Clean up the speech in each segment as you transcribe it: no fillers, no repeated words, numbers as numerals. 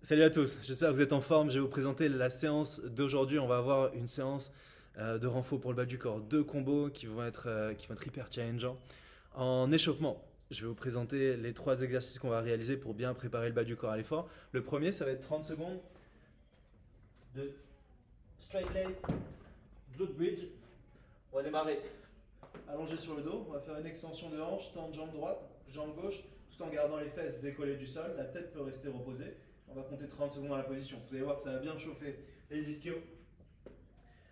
Salut à tous, j'espère que vous êtes en forme. Je vais vous présenter la séance d'aujourd'hui. On va avoir une séance de renfort pour le bas du corps. Deux combos qui vont être hyper challengeants. En échauffement, je vais vous présenter les trois exercices qu'on va réaliser pour bien préparer le bas du corps à l'effort. Le premier, ça va être 30 secondes de straight leg, glute bridge. On va démarrer allongé sur le dos. On va faire une extension de hanche, tendre jambe droite, jambe gauche, tout en gardant les fesses décollées du sol. La tête peut rester reposée. On va compter 30 secondes dans la position. Vous allez voir que ça va bien chauffer les ischios.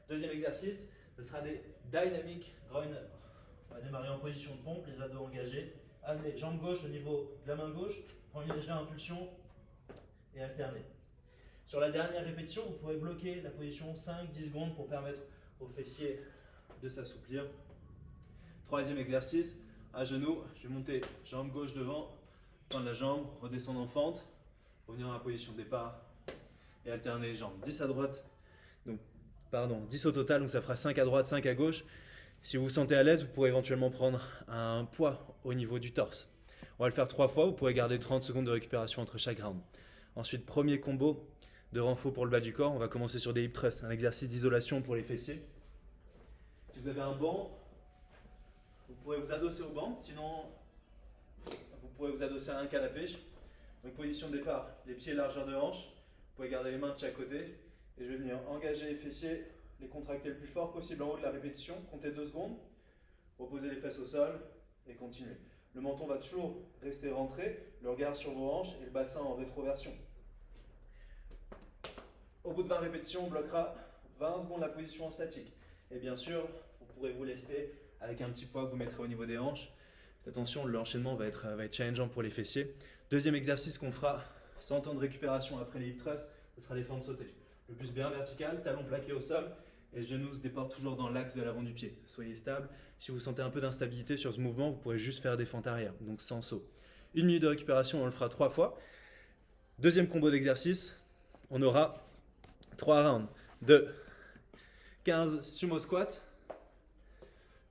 Deuxième exercice, ce sera des dynamic groiners. On va démarrer en position de pompe, les abdos engagés. Amener jambe gauche au niveau de la main gauche, prendre une légère impulsion et alterner. Sur la dernière répétition, vous pourrez bloquer la position 5-10 secondes pour permettre aux fessiers de s'assouplir. Troisième exercice, à genoux, je vais monter jambe gauche devant, tendre la jambe, redescendre en fente, revenir dans la position de départ et alterner les jambes. 10 à droite, 10 au total, donc ça fera 5 à droite, 5 à gauche. Si vous vous sentez à l'aise, vous pourrez éventuellement prendre un poids au niveau du torse. On va le faire 3 fois, vous pourrez garder 30 secondes de récupération entre chaque round. Ensuite, premier combo de renfort pour le bas du corps, on va commencer sur des hip thrusts, un exercice d'isolation pour les fessiers. Si vous avez un banc, vous pourrez vous adosser au banc, sinon vous pourrez vous adosser à un canapé. Donc position de départ, les pieds largeur de hanche, vous pouvez garder les mains de chaque côté et je vais venir engager les fessiers, les contracter le plus fort possible en haut de la répétition, compter 2 secondes, reposer les fesses au sol et continuer. Le menton va toujours rester rentré, le regard sur vos hanches et le bassin en rétroversion. Au bout de 20 répétitions, on bloquera 20 secondes la position en statique. Et bien sûr, vous pourrez vous lester avec un petit poids que vous mettrez au niveau des hanches. Attention, l'enchaînement va être challengeant pour les fessiers. Deuxième exercice qu'on fera sans temps de récupération après les hip thrusts, ce sera les fentes sautées. Le plus bien vertical, talon plaqué au sol et genoux se déportent toujours dans l'axe de l'avant du pied. Soyez stable. Si vous sentez un peu d'instabilité sur ce mouvement, vous pourrez juste faire des fentes arrière, donc sans saut. 1 minute de récupération, on le fera 3 fois. Deuxième combo d'exercice, on aura 3 rounds de 15 sumo squat.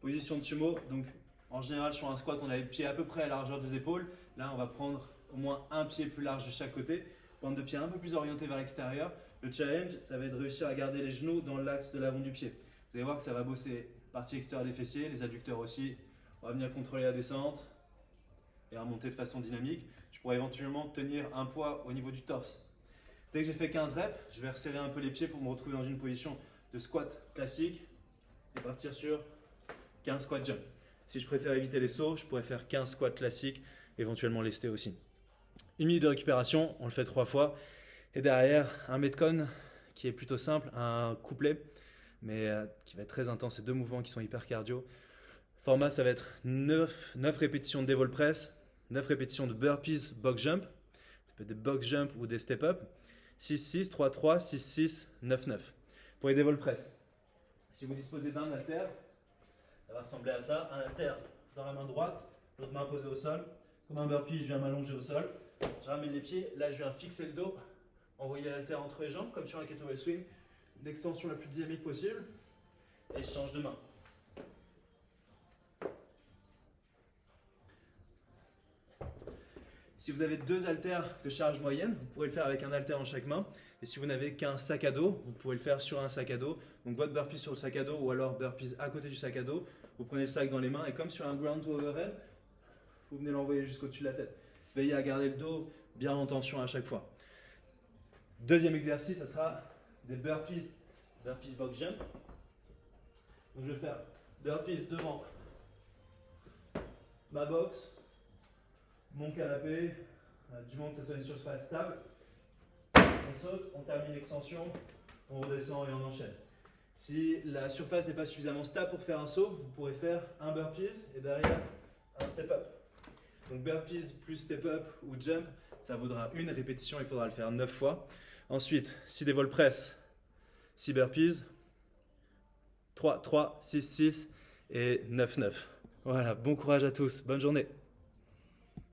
Position de sumo, donc en général sur un squat on a les pieds à peu près à la largeur des épaules. Là on va prendre au moins un pied plus large de chaque côté, bande de pied un peu plus orientée vers l'extérieur. Le challenge, ça va être de réussir à garder les genoux dans l'axe de l'avant du pied. Vous allez voir que ça va bosser partie extérieure des fessiers, les adducteurs aussi. On va venir contrôler la descente et remonter de façon dynamique. Je pourrais éventuellement tenir un poids au niveau du torse. Dès que j'ai fait 15 reps, je vais resserrer un peu les pieds pour me retrouver dans une position de squat classique et partir sur 15 squat jump. Si je préfère éviter les sauts, je pourrais faire 15 squats classiques, éventuellement lestés aussi. 1 minute de récupération, on le fait 3 fois. Et derrière, un metcon qui est plutôt simple, un couplet, mais qui va être très intense. C'est 2 mouvements qui sont hyper cardio. Format, ça va être 9 répétitions de dévol press, 9 répétitions de burpees box jump. Ça peut être des box jump ou des step up. 6-6, 3-3, 6-6, 9-9. Pour les dévol press, si vous disposez d'un haltère, ça va ressembler à ça, un haltère dans la main droite, l'autre main posée au sol. Comme un burpee, je viens m'allonger au sol. Je ramène les pieds, là je viens fixer le dos, envoyer l'haltère entre les jambes, comme sur un kettlebell swing. L'extension la plus dynamique possible. Et je change de main. Si vous avez 2 haltères de charge moyenne, vous pourrez le faire avec un haltère en chaque main. Et si vous n'avez qu'un sac à dos, vous pouvez le faire sur un sac à dos. Donc votre burpee sur le sac à dos ou alors burpees à côté du sac à dos. Vous prenez le sac dans les mains et comme sur un ground to overhead, vous venez l'envoyer jusqu'au-dessus de la tête. Veillez à garder le dos bien en tension à chaque fois. Deuxième exercice, ça sera des burpees box jump. Donc je vais faire burpees devant ma box, mon canapé, du moment que ça soit une surface stable. On saute, on termine l'extension, on redescend et on enchaîne. Si la surface n'est pas suffisamment stable pour faire un saut, vous pourrez faire un burpees et derrière un step up. Donc burpees plus step up ou jump, ça vaudra une répétition, il faudra le faire 9 fois. Ensuite, 6 dévol press, 6 burpees, 3, 3, 6, 6 et 9, 9. Voilà, bon courage à tous, bonne journée.